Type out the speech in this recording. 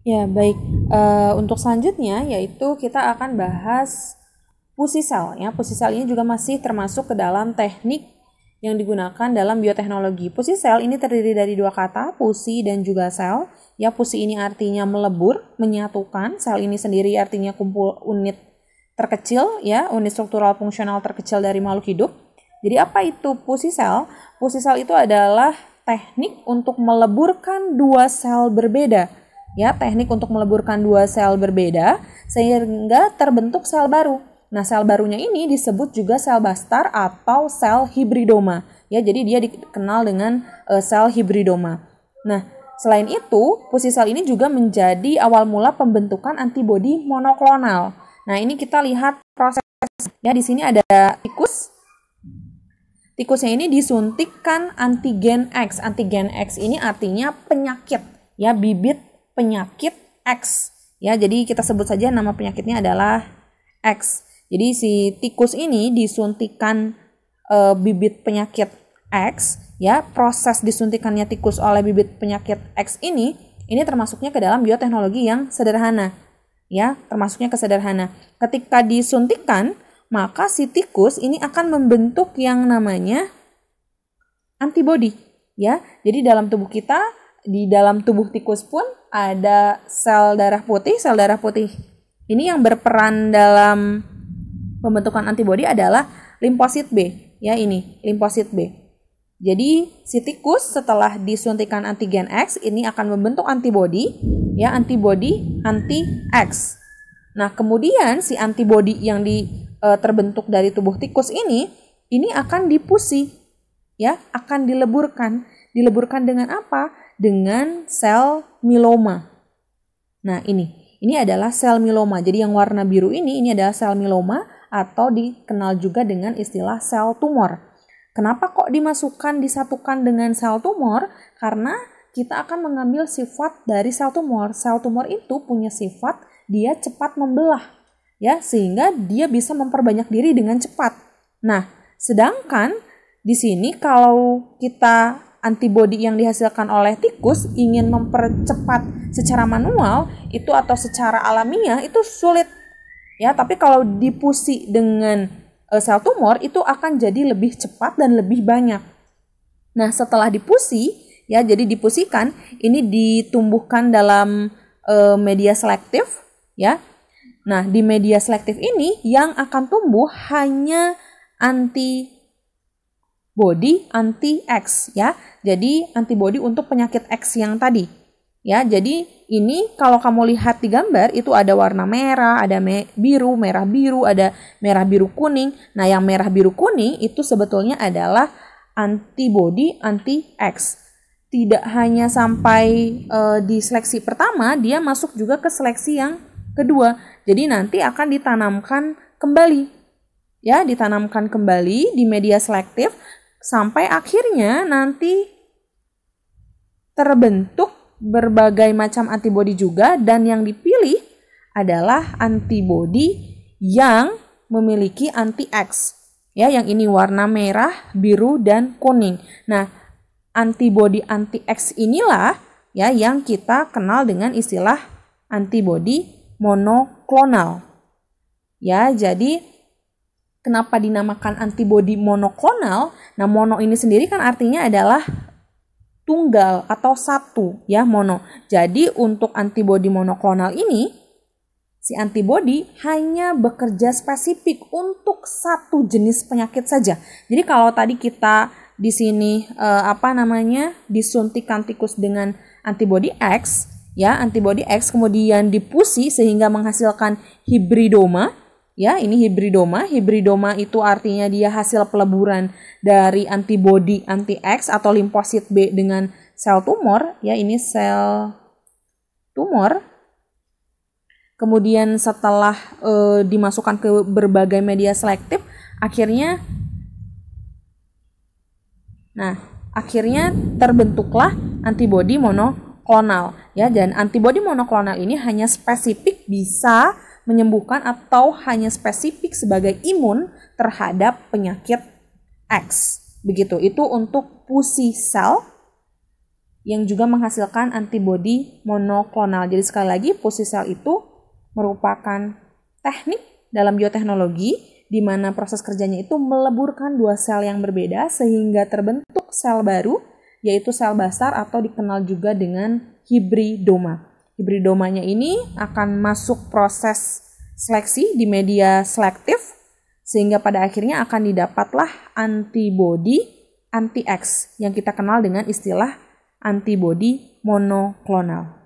Ya, baik. Untuk selanjutnya yaitu kita akan bahas pusi sel. Ya, pusi sel ini juga masih termasuk ke dalam teknik yang digunakan dalam bioteknologi. Pusi sel ini terdiri dari dua kata, pusi dan juga sel. Ya, pusi ini artinya melebur, menyatukan. Sel ini sendiri artinya kumpul unit terkecil, ya, unit struktural fungsional terkecil dari makhluk hidup. Jadi apa itu pusi sel? Pusi sel itu adalah teknik untuk meleburkan dua sel berbeda. Ya, teknik untuk meleburkan dua sel berbeda sehingga terbentuk sel baru. Nah, sel barunya ini disebut juga sel Bastar atau sel hibridoma. Ya, jadi dia dikenal dengan sel hibridoma. Nah, selain itu, pusi sel ini juga menjadi awal mula pembentukan antibodi monoklonal. Nah, ini kita lihat proses. Ya, di sini ada tikus. Tikusnya ini disuntikkan antigen X. Antigen X ini artinya penyakit, ya, bibit penyakit X. Ya, jadi kita sebut saja nama penyakitnya adalah X. Jadi si tikus ini disuntikan bibit penyakit X, ya. Proses disuntikannya tikus oleh bibit penyakit X ini termasuknya ke dalam bioteknologi yang sederhana, ya, termasuknya ke sederhana. Ketika disuntikan, maka si tikus ini akan membentuk yang namanya antibodi, ya. Jadi dalam tubuh kita, di dalam tubuh tikus pun ada sel darah putih. Sel darah putih ini yang berperan dalam pembentukan antibodi adalah limfosit B, ya, ini limfosit B. Jadi si tikus setelah disuntikan antigen X ini akan membentuk antibodi, ya, antibodi anti X. Nah, kemudian si antibodi yang terbentuk dari tubuh tikus ini akan dipusi, ya, akan dileburkan. Dileburkan dengan apa? Dengan sel miloma. Nah, ini adalah sel miloma. Jadi yang warna biru ini adalah sel miloma atau dikenal juga dengan istilah sel tumor. Kenapa kok disatukan dengan sel tumor? Karena kita akan mengambil sifat dari sel tumor. Sel tumor itu punya sifat dia cepat membelah, ya, sehingga dia bisa memperbanyak diri dengan cepat. Nah, sedangkan di sini kalau kita antibodi yang dihasilkan oleh tikus ingin mempercepat secara manual itu atau secara alamiah itu sulit. Ya, tapi kalau dipusi dengan sel tumor itu akan jadi lebih cepat dan lebih banyak. Nah, setelah dipusi, ya, jadi dipusikan, ini ditumbuhkan dalam media selektif, ya. Nah, di media selektif ini yang akan tumbuh hanya antibodi anti X, ya. Jadi antibodi untuk penyakit X yang tadi. Ya, jadi ini kalau kamu lihat di gambar itu ada warna merah, ada biru, merah biru, ada merah biru kuning. Nah, yang merah biru kuning itu sebetulnya adalah antibodi anti X. Tidak hanya sampai di seleksi pertama, dia masuk juga ke seleksi yang kedua. Jadi nanti akan ditanamkan kembali. Ya, ditanamkan kembali di media selektif sampai akhirnya nanti terbentuk berbagai macam antibodi juga, dan yang dipilih adalah antibodi yang memiliki anti X. Ya, yang ini warna merah, biru, dan kuning. Nah, antibodi anti X inilah, ya, yang kita kenal dengan istilah antibodi monoklonal. Ya, jadi kenapa dinamakan antibodi monoklonal? Nah, mono ini sendiri kan artinya adalah tunggal atau satu, ya, mono. Jadi untuk antibodi monoklonal ini, si antibodi hanya bekerja spesifik untuk satu jenis penyakit saja. Jadi kalau tadi kita di sini disuntikan tikus dengan antibodi X, ya, antibodi X kemudian dipusi sehingga menghasilkan hibridoma. Ya, ini hibridoma. Hibridoma itu artinya dia hasil peleburan dari antibodi anti X atau limfosit B dengan sel tumor. Ya, ini sel tumor. Kemudian setelah dimasukkan ke berbagai media selektif, akhirnya terbentuklah antibodi monoklonal. Ya, dan antibodi monoklonal ini hanya spesifik bisa menyembuhkan atau hanya spesifik sebagai imun terhadap penyakit X. Begitu, itu untuk pusi sel yang juga menghasilkan antibodi monoklonal. Jadi sekali lagi, pusisel itu merupakan teknik dalam bioteknologi di mana proses kerjanya itu meleburkan dua sel yang berbeda sehingga terbentuk sel baru, yaitu sel basar atau dikenal juga dengan hibridoma. Hibridomanya ini akan masuk proses seleksi di media selektif sehingga pada akhirnya akan didapatlah antibodi anti-X yang kita kenal dengan istilah antibodi monoklonal.